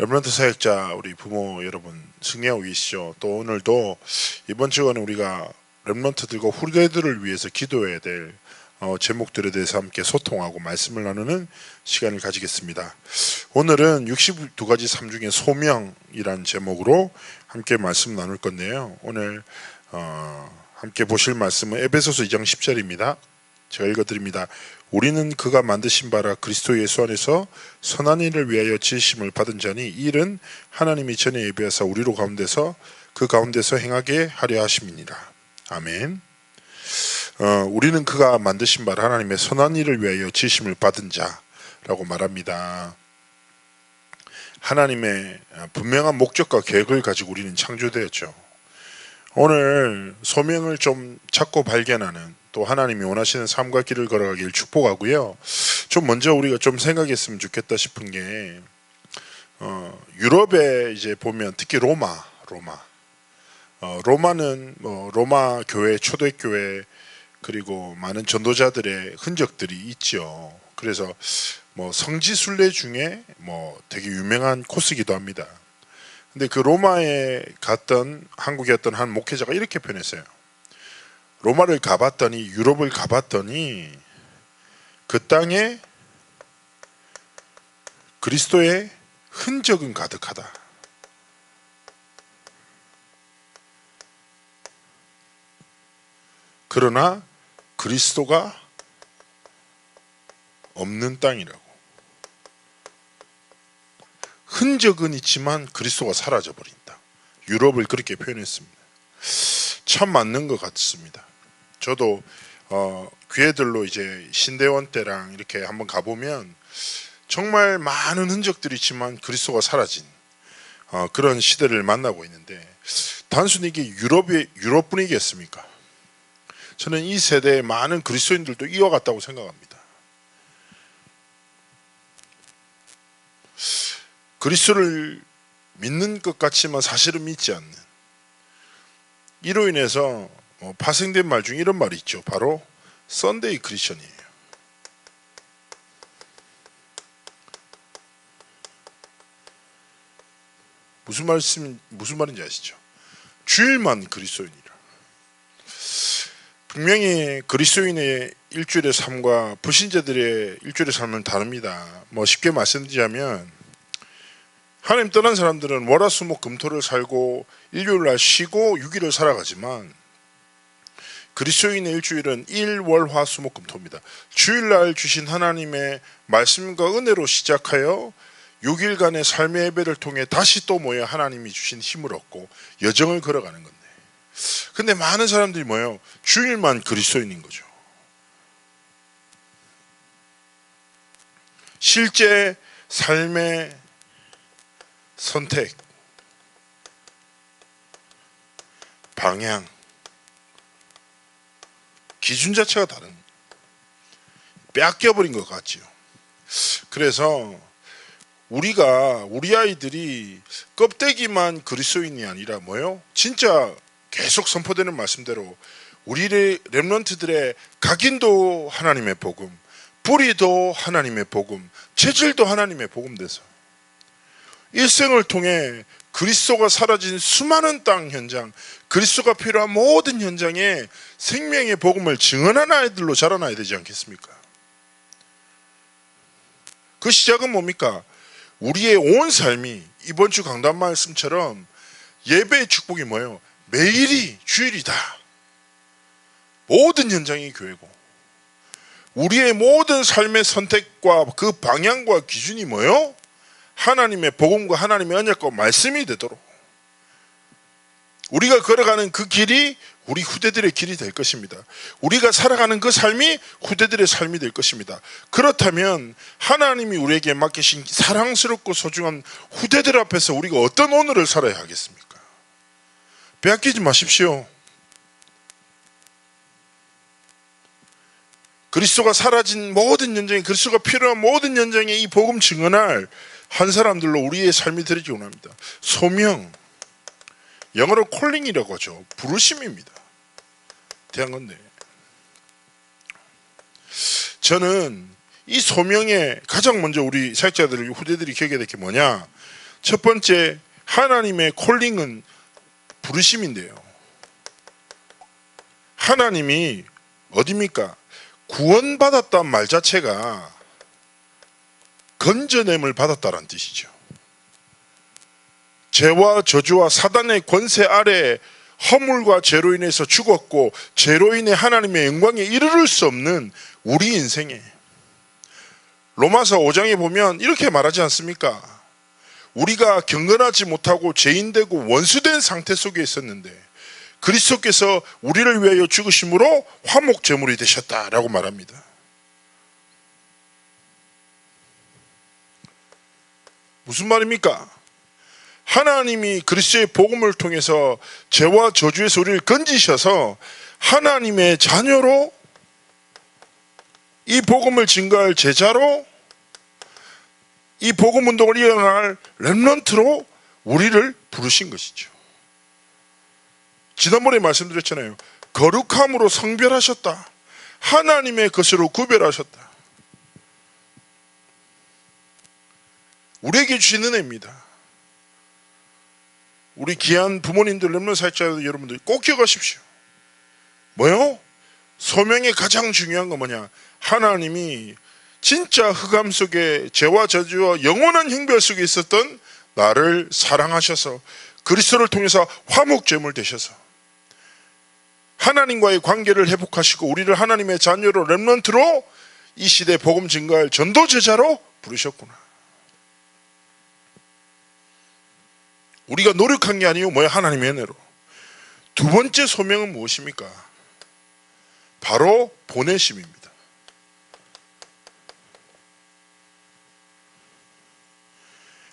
렘넌트 사역자 우리 부모 여러분 승리하고 계시죠? 또 오늘도 이번 주간에 우리가 렘넌트들과 후대들을 위해서 기도해야 될 제목들에 대해서 함께 소통하고 말씀을 나누는 시간을 가지겠습니다. 오늘은 62가지 삶 중에 소명이란 제목으로 함께 말씀 나눌 건데요. 오늘 함께 보실 말씀은 에베소서 2장 10절입니다. 제가 읽어드립니다. 우리는 그가 만드신 바라 그리스도 예수 안에서 선한 일을 위하여 지으심을 받은 자니 이 일은 하나님이 전에 예비하사 우리로 그 가운데서 행하게 하려 하심이니라. 아멘. 우리는 그가 만드신 바라 하나님의 선한 일을 위하여 지으심을 받은 자라고 말합니다. 하나님의 분명한 목적과 계획을 가지고 우리는 창조되었죠. 오늘 소명을 좀 찾고 발견하는, 또 하나님이 원하시는 삶과 길을 걸어가길 축복하고요. 좀 먼저 우리가 좀 생각했으면 좋겠다 싶은 게 유럽에 이제 보면 특히 로마는 로마 교회, 초대교회 그리고 많은 전도자들의 흔적들이 있죠. 그래서 성지순례 중에 되게 유명한 코스이기도 합니다. 근데 그 로마에 갔던 한국에 갔던 한 목회자가 이렇게 표현했어요. 로마를 가봤더니, 유럽을 가봤더니 그 땅에 그리스도의 흔적은 가득하다. 그러나 그리스도가 없는 땅이라고. 흔적은 있지만 그리스도가 사라져버린다. 유럽을 그렇게 표현했습니다. 참 맞는 것 같습니다. 저도 교회들로 이제 신대원 때랑 이렇게 한번 가보면 정말 많은 흔적들이 있지만 그리스도가 사라진 그런 시대를 만나고 있는데, 단순히 이게 유럽 분위기였습니까? 저는 이 세대의 많은 그리스도인들도 이어갔다고 생각합니다. 그리스도를 믿는 것 같지만 사실은 믿지 않는, 이로 인해서 파생된 말 중에 이런 말이 있죠. 바로 썬데이 크리스천이에요. 무슨 말인지 아시죠? 주일만 그리스도인이라. 분명히 그리스도인의 일주일의 삶과 불신자들의 일주일의 삶은 다릅니다. 쉽게 말씀드리자면, 하나님 떠난 사람들은 월화수목금토를 살고 일요일날 쉬고 6일을 살아가지만, 그리스도인의 일주일은 일월화수목금토입니다. 주일날 주신 하나님의 말씀과 은혜로 시작하여 6일간의 삶의 예배를 통해 다시 또 모여 하나님이 주신 힘을 얻고 여정을 걸어가는 건데, 근데 많은 사람들이 주일만 그리스도인인 거죠. 실제 삶의 선택, 방향, 기준 자체가 다른, 뺏겨버린 것 같지요. 그래서 우리 아이들이 껍데기만 그리스도인이 아니라 진짜 계속 선포되는 말씀대로 우리 렘넌트들의 각인도 하나님의 복음, 뿌리도 하나님의 복음, 체질도 하나님의 복음 돼서 일생을 통해 그리스도가 사라진 수많은 땅 현장, 그리스도가 필요한 모든 현장에 생명의 복음을 증언하는 아이들로 자라나야 되지 않겠습니까? 그 시작은 뭡니까? 우리의 온 삶이 이번 주 강단 말씀처럼 예배의 축복이 뭐예요? 매일이 주일이다. 모든 현장이 교회고, 우리의 모든 삶의 선택과 그 방향과 기준이 뭐예요? 하나님의 복음과 하나님의 언약과 말씀이 되도록 우리가 걸어가는 그 길이 우리 후대들의 길이 될 것입니다. 우리가 살아가는 그 삶이 후대들의 삶이 될 것입니다. 그렇다면 하나님이 우리에게 맡기신 사랑스럽고 소중한 후대들 앞에서 우리가 어떤 오늘을 살아야 하겠습니까? 빼앗기지 마십시오. 그리스도가 사라진 모든 현장에, 그리스도가 필요한 모든 현장에 이 복음 증언할 한 사람들로 우리의 삶이 되리기 원합니다. 소명, 영어로 콜링이라고 하죠. 부르심입니다. 대한 건데, 저는 이 소명에 가장 먼저 우리 사역자들, 후대들이 기억해야 될 게 뭐냐? 첫 번째, 하나님의 콜링은 부르심인데요. 하나님이 어디입니까? 구원받았다는 말 자체가 건져냄을 받았다는 뜻이죠. 죄와 저주와 사단의 권세 아래 허물과 죄로 인해서 죽었고, 죄로 인해 하나님의 영광에 이르를 수 없는 우리 인생에, 로마서 5장에 보면 이렇게 말하지 않습니까? 우리가 경건하지 못하고 죄인되고 원수된 상태 속에 있었는데 그리스도께서 우리를 위하여 죽으심으로 화목제물이 되셨다라고 말합니다. 무슨 말입니까? 하나님이 그리스도의 복음을 통해서 죄와 저주에서 우리를 건지셔서 하나님의 자녀로, 이 복음을 증거할 제자로, 이 복음 운동을 이어갈 렘넌트로 우리를 부르신 것이죠. 지난번에 말씀드렸잖아요. 거룩함으로 성별하셨다. 하나님의 것으로 구별하셨다. 우리에게 주신 은혜입니다. 우리 귀한 부모님들, 렘넌트 사역자들 여러분들 꼭 기억하십시오. 뭐요? 소명의 가장 중요한 건 뭐냐? 하나님이 진짜 흑암 속에 죄와 저주와 영원한 형벌 속에 있었던 나를 사랑하셔서 그리스도를 통해서 화목제물 되셔서 하나님과의 관계를 회복하시고 우리를 하나님의 자녀로, 렘넌트로 이 시대 복음 증거할 전도 제자로 부르셨구나. 우리가 노력한 게 아니고 뭐야? 하나님의 은혜로. 두 번째 소명은 무엇입니까? 바로 보내심입니다.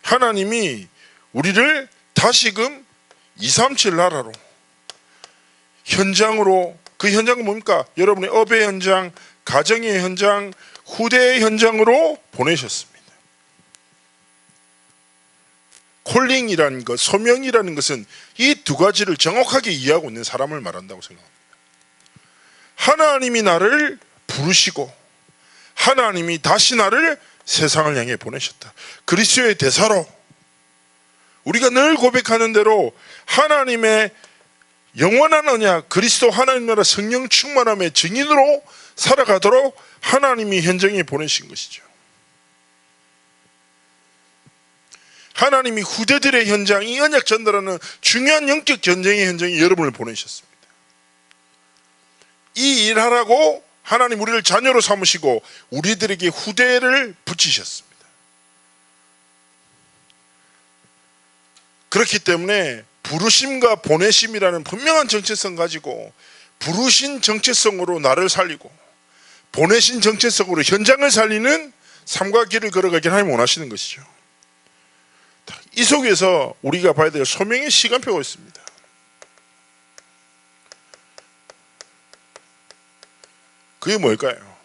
하나님이 우리를 다시금 237 나라로, 현장으로, 그 현장은 뭡니까? 여러분의 업의 현장, 가정의 현장, 후대의 현장으로 보내셨습니다. 콜링이라는 것, 소명이라는 것은 이 두 가지를 정확하게 이해하고 있는 사람을 말한다고 생각합니다. 하나님이 나를 부르시고 하나님이 다시 나를 세상을 향해 보내셨다. 그리스도의 대사로, 우리가 늘 고백하는 대로 하나님의 영원한 언약, 그리스도 하나님 나라 성령 충만함의 증인으로 살아가도록 하나님이 현장에 보내신 것이죠. 하나님이 후대들의 현장, 이 언약 전달하는 중요한 영적 전쟁의 현장에 여러분을 보내셨습니다. 이 일하라고 하나님 우리를 자녀로 삼으시고 우리들에게 후대를 붙이셨습니다. 그렇기 때문에 부르심과 보내심이라는 분명한 정체성 가지고 부르신 정체성으로 나를 살리고 보내신 정체성으로 현장을 살리는 삶과 길을 걸어가길 하나님 원하시는 것이죠. 이 속에서 우리가 봐야 될 소명의 시간표가 있습니다. 그게 뭘까요?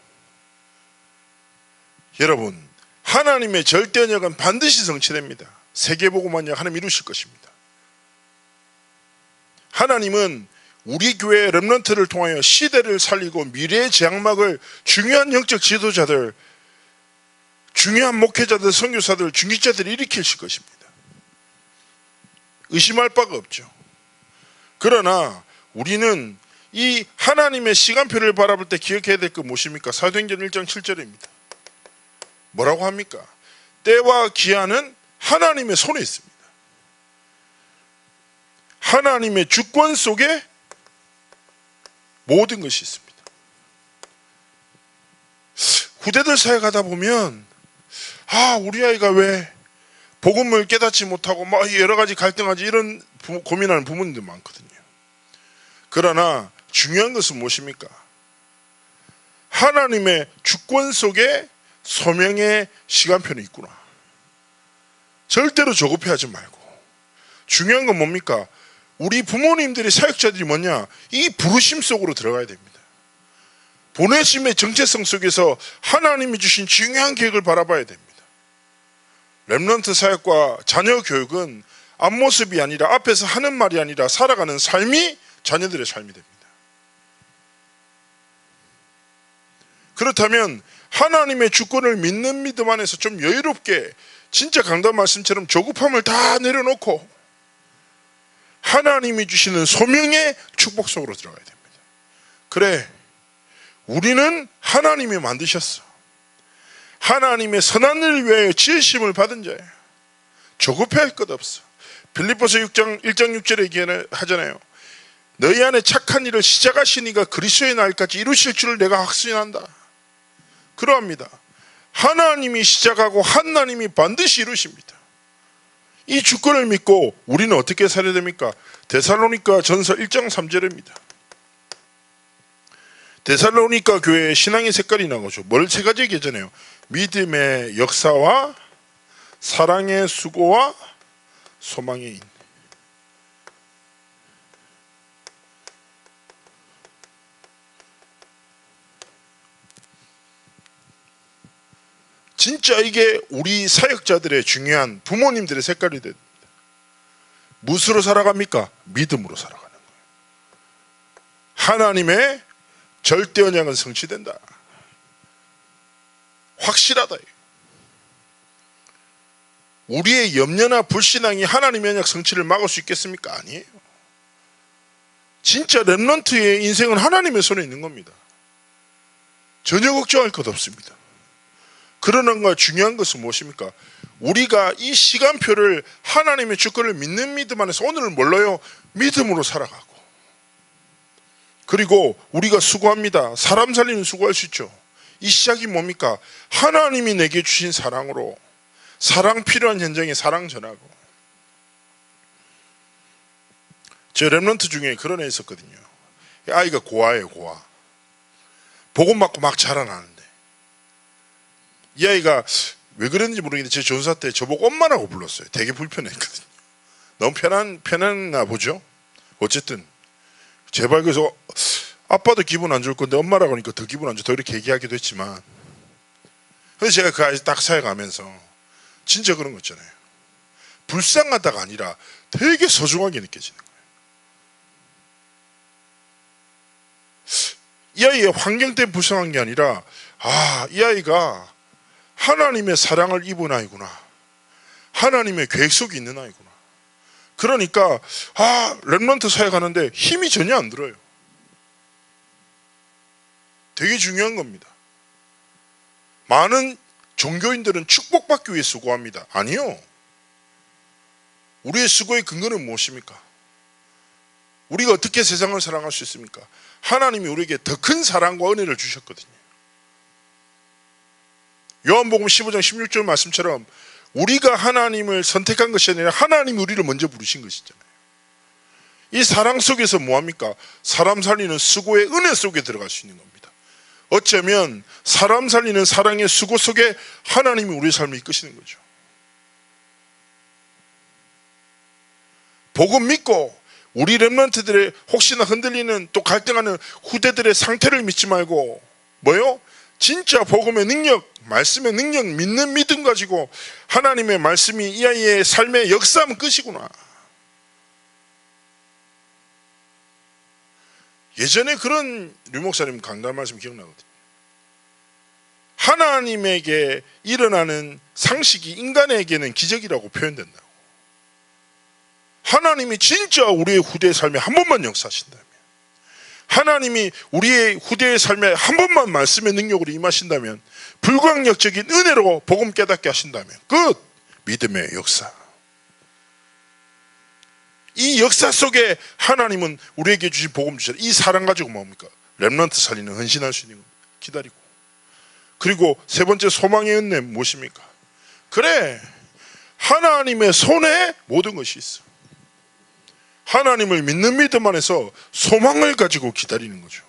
여러분, 하나님의 절대 언약은 반드시 성취됩니다. 세계복음만약 하나님 이루실 것입니다. 하나님은 우리 교회 렘넌트를 통하여 시대를 살리고 미래의 장막을 중요한 영적 지도자들, 중요한 목회자들, 선교사들, 중직자들을 일으키실 것입니다. 의심할 바가 없죠. 그러나 우리는 이 하나님의 시간표를 바라볼 때 기억해야 될 것 무엇입니까? 사도행전 1장 7절입니다. 뭐라고 합니까? 때와 기한은 하나님의 손에 있습니다. 하나님의 주권 속에 모든 것이 있습니다. 후대들 사역하다 보면 우리 아이가 왜 복음을 깨닫지 못하고 막 여러 가지 갈등하지, 이런 고민하는 부모님들 많거든요. 그러나 중요한 것은 무엇입니까? 하나님의 주권 속에 소명의 시간표는 있구나. 절대로 조급해하지 말고. 중요한 건 뭡니까? 우리 부모님들이, 사역자들이 뭐냐? 이 부르심 속으로 들어가야 됩니다. 보내심의 정체성 속에서 하나님이 주신 중요한 계획을 바라봐야 됩니다. 렘넌트 사역과 자녀 교육은 앞모습이 아니라, 앞에서 하는 말이 아니라 살아가는 삶이 자녀들의 삶이 됩니다. 그렇다면 하나님의 주권을 믿는 믿음 안에서 좀 여유롭게 진짜 강단 말씀처럼 조급함을 다 내려놓고 하나님이 주시는 소명의 축복 속으로 들어가야 됩니다. 그래, 우리는 하나님이 만드셨어. 하나님의 선한 일을 위하여 지으심을 받은 자예요. 조급해할 것 없어. 빌립보서 6장 1장 6절에 얘기하잖아요. 너희 안에 착한 일을 시작하신 이가 그리스도의 날까지 이루실 줄을 내가 확신한다. 그러합니다. 하나님이 시작하고 하나님이 반드시 이루십니다. 이 주권을 믿고 우리는 어떻게 살아야 됩니까? 데살로니가 전서 1장 3절입니다. 데살로니가 교회의 신앙의 색깔이 나오죠. 뭘 세 가지 얘기하잖아요. 믿음의 역사와 사랑의 수고와 소망의 인. 진짜 이게 우리 사역자들의 중요한 부모님들의 색깔이 됩니다. 무엇으로 살아갑니까? 믿음으로 살아가는 거예요. 하나님의 절대 언약은 성취된다. 확실하다. 우리의 염려나 불신앙이 하나님의 언약 성취를 막을 수 있겠습니까? 아니에요. 진짜 렘넌트의 인생은 하나님의 손에 있는 겁니다. 전혀 걱정할 것 없습니다. 그러나 중요한 것은 무엇입니까? 우리가 이 시간표를 하나님의 주권을 믿는 믿음 안에서 오늘을 뭘로요? 믿음으로 살아가고, 그리고 우리가 수고합니다. 사람 살리는 수고할 수 있죠. 이 시작이 뭡니까? 하나님이 내게 주신 사랑으로 사랑 필요한 현장에 사랑 전하고. 저 렘넌트 중에 그런 애 있었거든요. 아이가 고아예요. 고아. 복음 받고 막 자라나는데 이 아이가 왜 그랬는지 모르겠는데 제 전사 때 저보고 엄마라고 불렀어요. 되게 불편했거든요. 너무 편했나 보죠. 어쨌든 제발 그래서 아빠도 기분 안 좋을 건데 엄마라고 하니까 더 기분 안 좋다 이렇게 얘기하기도 했지만, 그래서 제가 그 아이 딱 사역하면서 진짜 그런 거 있잖아요. 불쌍하다가 아니라 되게 소중하게 느껴지는 거예요. 이 아이의 환경 때문에 불쌍한 게 아니라, 이 아이가 하나님의 사랑을 입은 아이구나. 하나님의 계획 속에 있는 아이구나. 그러니까 렘넌트 사역하는데 힘이 전혀 안 들어요. 되게 중요한 겁니다. 많은 종교인들은 축복받기 위해 수고합니다. 아니요. 우리의 수고의 근거는 무엇입니까? 우리가 어떻게 세상을 사랑할 수 있습니까? 하나님이 우리에게 더 큰 사랑과 은혜를 주셨거든요. 요한복음 15장 16절 말씀처럼 우리가 하나님을 선택한 것이 아니라 하나님이 우리를 먼저 부르신 것이잖아요. 이 사랑 속에서 뭐합니까? 사람 살리는 수고의 은혜 속에 들어갈 수 있는 겁니다. 어쩌면 사람 살리는 사랑의 수고 속에 하나님이 우리의 삶을 이끄시는 거죠. 복음 믿고 우리 렘넌트들의 혹시나 흔들리는 또 갈등하는 후대들의 상태를 믿지 말고 뭐요? 진짜 복음의 능력, 말씀의 능력, 믿는 믿음 가지고 하나님의 말씀이 이 아이의 삶의 역사하면 끝이구나. 예전에 그런 류 목사님 강단 말씀 기억나거든요. 하나님에게 일어나는 상식이 인간에게는 기적이라고 표현된다고. 하나님이 진짜 우리의 후대의 삶에 한 번만 역사하신다면, 하나님이 우리의 후대의 삶에 한 번만 말씀의 능력으로 임하신다면, 불가항력적인 은혜로 복음 깨닫게 하신다면 끝! 믿음의 역사. 이 역사 속에 하나님은 우리에게 주신 복음 주시라. 이 사랑 가지고 뭡니까? 렘넌트 살리는 헌신할 수 있는 겁니다. 기다리고. 그리고 세 번째 소망의 은혜 무엇입니까? 그래, 하나님의 손에 모든 것이 있어. 하나님을 믿는 믿음 안에서 소망을 가지고 기다리는 거죠.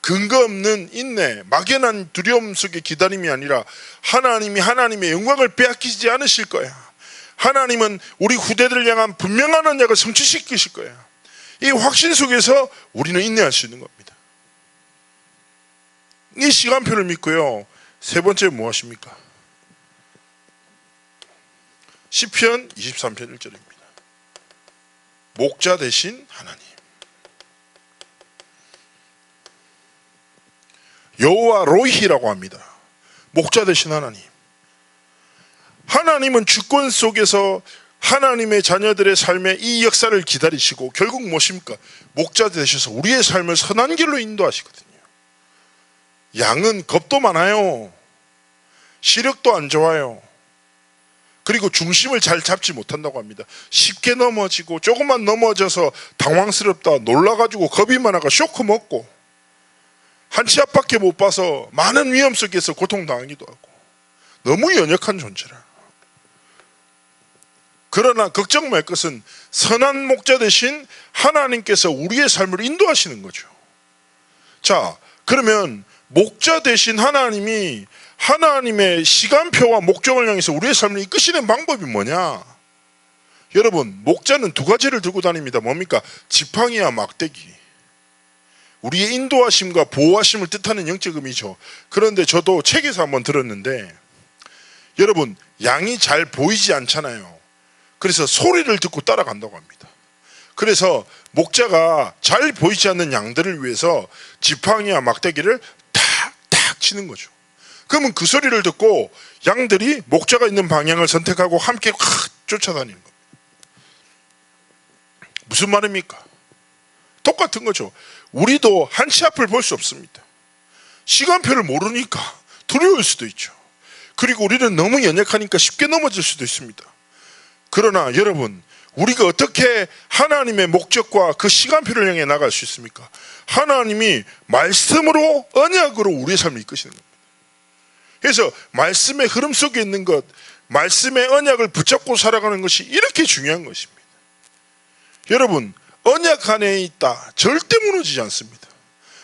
근거 없는 인내, 막연한 두려움 속의 기다림이 아니라 하나님이 하나님의 영광을 빼앗기지 않으실 거야. 하나님은 우리 후대들을 향한 분명한 언약을 성취시키실 거야. 이 확신 속에서 우리는 인내할 수 있는 겁니다. 이 시간표를 믿고요. 세 번째 무엇입니까? 시편 23편 1절입니다. 목자 되신 하나님. 여호와 로히라고 합니다. 목자 되신 하나님. 하나님은 주권 속에서 하나님의 자녀들의 삶에 이 역사를 기다리시고 결국 무엇입니까? 목자 되셔서 우리의 삶을 선한 길로 인도하시거든요. 양은 겁도 많아요. 시력도 안 좋아요. 그리고 중심을 잘 잡지 못한다고 합니다. 쉽게 넘어지고 조금만 넘어져서 당황스럽다 놀라가지고 겁이 많아가 쇼크 먹고 한 치 앞밖에 못 봐서 많은 위험 속에서 고통당하기도 하고 너무 연약한 존재라. 그러나 걱정 말 것은 선한 목자 되신 하나님께서 우리의 삶을 인도하시는 거죠. 자, 그러면 목자 되신 하나님이 하나님의 시간표와 목적을 향해서 우리의 삶을 이끄시는 방법이 뭐냐? 여러분, 목자는 두 가지를 들고 다닙니다. 뭡니까? 지팡이와 막대기. 우리의 인도하심과 보호하심을 뜻하는 영적 의미죠. 그런데 저도 책에서 한번 들었는데 여러분, 양이 잘 보이지 않잖아요. 그래서 소리를 듣고 따라간다고 합니다. 그래서 목자가 잘 보이지 않는 양들을 위해서 지팡이와 막대기를 탁탁 치는 거죠. 그러면 그 소리를 듣고 양들이 목자가 있는 방향을 선택하고 함께 확 쫓아다니는 겁니다. 무슨 말입니까? 똑같은 거죠. 우리도 한 치 앞을 볼 수 없습니다. 시간표를 모르니까 두려울 수도 있죠. 그리고 우리는 너무 연약하니까 쉽게 넘어질 수도 있습니다. 그러나 여러분, 우리가 어떻게 하나님의 목적과 그 시간표를 향해 나갈 수 있습니까? 하나님이 말씀으로 언약으로 우리의 삶을 이끄시는 겁니다. 그래서 말씀의 흐름 속에 있는 것, 말씀의 언약을 붙잡고 살아가는 것이 이렇게 중요한 것입니다. 여러분, 언약 안에 있다 절대 무너지지 않습니다.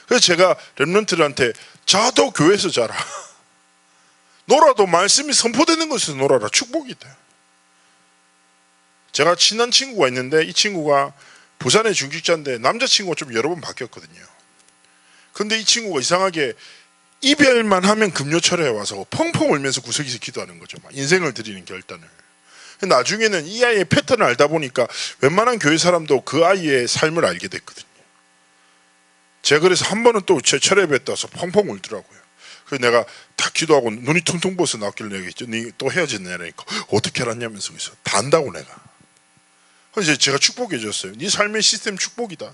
그래서 제가 렘넌트들한테 자도 교회에서 자라. 놀아도 말씀이 선포되는 곳에서 놀아라. 축복이다. 제가 친한 친구가 있는데 이 친구가 부산의 중직자인데 남자친구가 좀 여러 번 바뀌었거든요. 근데 이 친구가 이상하게 이별만 하면 금요철에 와서 펑펑 울면서 구석에서 기도하는 거죠. 막 인생을 드리는 결단을. 나중에는 이 아이의 패턴을 알다 보니까 웬만한 교회 사람도 그 아이의 삶을 알게 됐거든요. 제가 그래서 한 번은 또 제 철에 뱉어서 펑펑 울더라고요. 그래서 내가 다 기도하고 눈이 퉁퉁 부어서 나왔길래 얘기했죠. 니 또 헤어졌냐니까 어떻게 알았냐면서 그래서 다 안다고 내가. 그래서 제가 축복해 줬어요. 네 삶의 시스템 축복이다.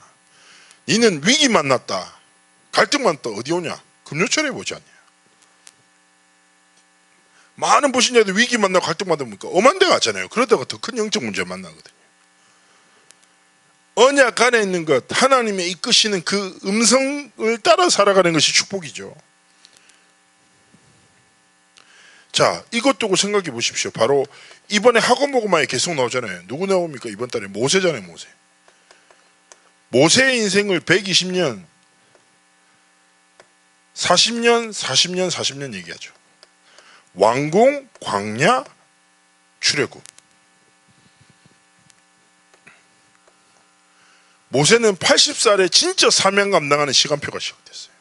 니는 위기 만났다. 갈등만 또 어디 오냐? 금요철에 보지 않냐? 많은 불신자들 위기 만나고 갈등 만나보니까 엄한 데 가잖아요. 그러다가 더 큰 영적 문제 만나거든요. 언약 안에 있는 것, 하나님의 이끄시는 그 음성을 따라 살아가는 것이 축복이죠. 자, 이것 두고 생각해 보십시오. 바로 이번에 학원복음화에 계속 나오잖아요. 누구 나옵니까? 이번 달에 모세잖아요. 모세. 모세의 인생을 120년 40년 얘기하죠. 왕궁, 광야, 출애굽. 모세는 80살에 진짜 사명 감당하는 시간표가 시작됐어요.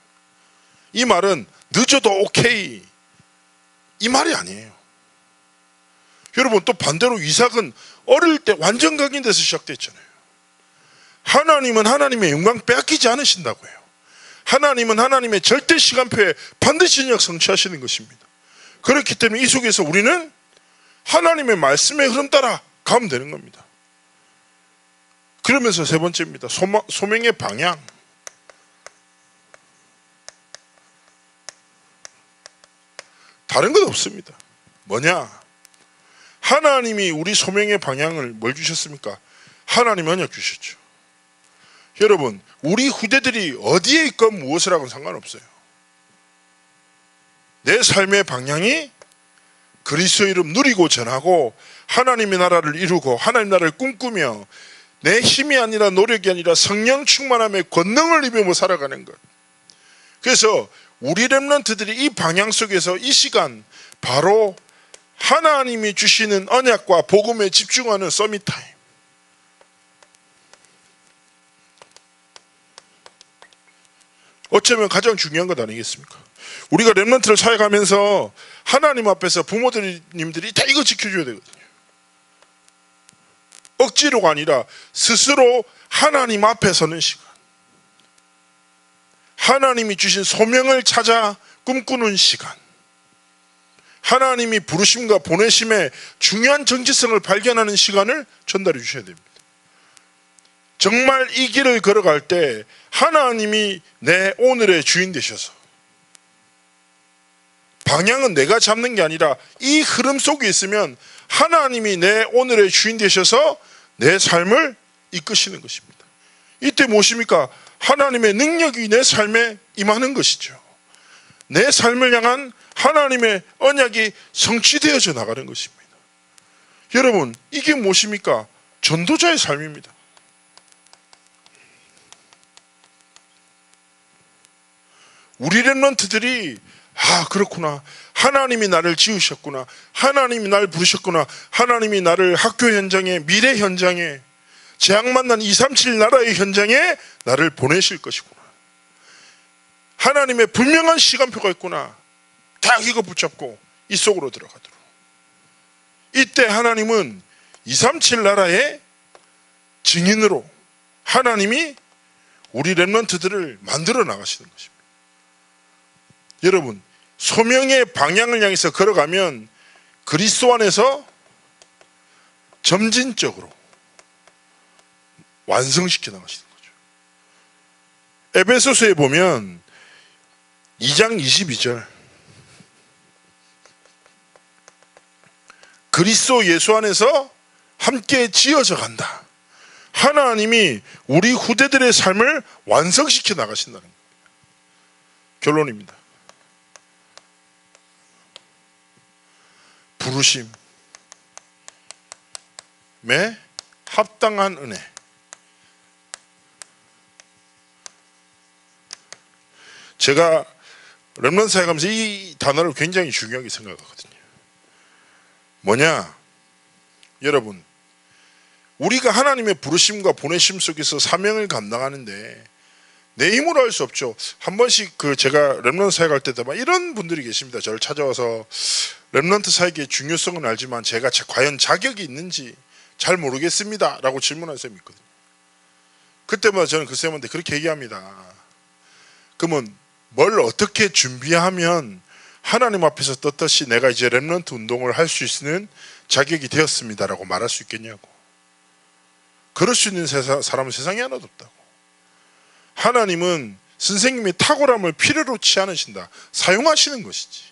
이 말은 늦어도 오케이 이 말이 아니에요. 여러분, 또 반대로 이삭은 어릴 때 완전 각인돼서 시작됐잖아요. 하나님은 하나님의 영광 빼앗기지 않으신다고 해요. 하나님은 하나님의 절대 시간표에 반드시 언약 성취하시는 것입니다. 그렇기 때문에 이 속에서 우리는 하나님의 말씀의 흐름 따라 가면 되는 겁니다. 그러면서 세 번째입니다. 소명의 방향. 다른 건 없습니다. 뭐냐? 하나님이 우리 소명의 방향을 뭘 주셨습니까? 하나님이 언약 주셨죠. 여러분, 우리 후대들이 어디에 있건 무엇을 하건 상관없어요. 내 삶의 방향이 그리스도의 이름 누리고 전하고 하나님의 나라를 이루고 하나님 나라를 꿈꾸며 내 힘이 아니라 노력이 아니라 성령 충만함의 권능을 입으며 살아가는 것. 그래서 우리 렘넌트들이 이 방향 속에서 이 시간 바로 하나님이 주시는 언약과 복음에 집중하는 서밋 타임. 어쩌면 가장 중요한 것 아니겠습니까? 우리가 렘넌트를 사역하면서 하나님 앞에서 부모님들이 다 이거 지켜줘야 되거든요. 억지로가 아니라 스스로 하나님 앞에 서는 시간. 하나님이 주신 소명을 찾아 꿈꾸는 시간. 하나님이 부르심과 보내심의 중요한 정체성을 발견하는 시간을 전달해 주셔야 됩니다. 정말 이 길을 걸어갈 때 하나님이 내 오늘의 주인 되셔서, 방향은 내가 잡는 게 아니라 이 흐름 속에 있으면 하나님이 내 오늘의 주인 되셔서 내 삶을 이끄시는 것입니다. 이때 무엇입니까? 하나님의 능력이 내 삶에 임하는 것이죠. 내 삶을 향한 하나님의 언약이 성취되어져 나가는 것입니다. 여러분, 이게 무엇입니까? 전도자의 삶입니다. 우리 렘넌트들이 그렇구나, 하나님이 나를 지으셨구나, 하나님이 나를 부르셨구나, 하나님이 나를 학교 현장에, 미래 현장에, 재앙 만난 237 나라의 현장에 나를 보내실 것이구나, 하나님의 분명한 시간표가 있구나, 딱 이거 붙잡고 이 속으로 들어가도록. 이때 하나님은 237 나라의 증인으로 하나님이 우리 렘넌트들을 만들어 나가시는 것입니다. 여러분, 소명의 방향을 향해서 걸어가면 그리스도 안에서 점진적으로 완성시켜 나가시는 거죠. 에베소서에 보면 2장 22절, 그리스도 예수 안에서 함께 지어져 간다. 하나님이 우리 후대들의 삶을 완성시켜 나가신다는 겁니다. 결론입니다. 부르심에 합당한 은혜. 제가 렘넌트 사역하면서 이 단어를 굉장히 중요하게 생각하거든요. 뭐냐? 여러분, 우리가 하나님의 부르심과 보내심 속에서 사명을 감당하는데 내 힘으로 할 수 없죠. 한 번씩 제가 렘넌트 사역할 때마다 이런 분들이 계십니다. 저를 찾아와서 렘넌트 사역의 중요성은 알지만 제가 과연 자격이 있는지 잘 모르겠습니다 라고 질문하는 쌤이 있거든요. 그때마다 저는 그 쌤한테 그렇게 얘기합니다. 그러면 뭘 어떻게 준비하면 하나님 앞에서 떳떳이 내가 이제 렘넌트 운동을 할 수 있는 자격이 되었습니다 라고 말할 수 있겠냐고. 그럴 수 있는 사람은 세상에 하나도 없다고. 하나님은 선생님의 탁월함을 필요로 치 않으신다. 사용하시는 것이지.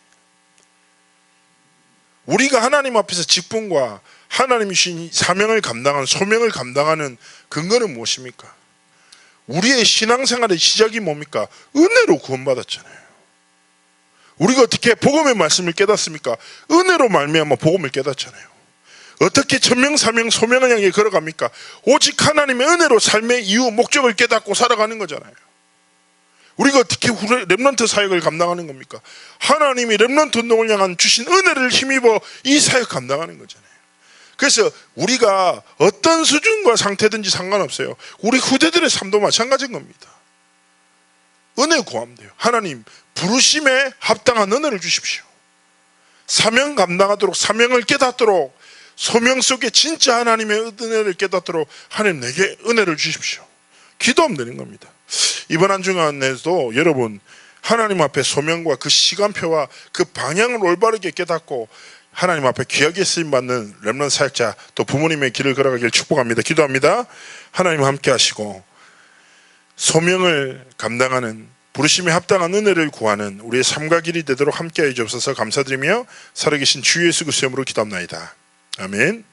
우리가 하나님 앞에서 직분과 하나님이 주신 사명을 감당하는, 소명을 감당하는 근거는 무엇입니까? 우리의 신앙생활의 시작이 뭡니까? 은혜로 구원받았잖아요. 우리가 어떻게 복음의 말씀을 깨닫습니까? 은혜로 말미암아 복음을 깨닫잖아요. 어떻게 천명, 사명, 소명을 향해 걸어갑니까? 오직 하나님의 은혜로 삶의 이유, 목적을 깨닫고 살아가는 거잖아요. 우리가 어떻게 렘넌트 사역을 감당하는 겁니까? 하나님이 렘넌트 운동을 향한 주신 은혜를 힘입어 이 사역 감당하는 거잖아요. 그래서 우리가 어떤 수준과 상태든지 상관없어요. 우리 후대들의 삶도 마찬가지인 겁니다. 은혜 구하면 돼요. 하나님, 부르심에 합당한 은혜를 주십시오. 사명 감당하도록, 사명을 깨닫도록, 소명 속에 진짜 하나님의 은혜를 깨닫도록 하나님 내게 은혜를 주십시오. 기도하면 되는 겁니다. 이번 한 주간에도 여러분 하나님 앞에 소명과 그 시간표와 그 방향을 올바르게 깨닫고 하나님 앞에 귀하게 쓰임받는 렘넌트 사역자 또 부모님의 길을 걸어가길 축복합니다. 기도합니다. 하나님 함께 하시고 소명을 감당하는 부르심에 합당한 은혜를 구하는 우리의 삶과 길이 되도록 함께하여 주옵소서. 감사드리며 살아계신 주 예수 그리스도의 이름으로 기도합나이다. 아멘.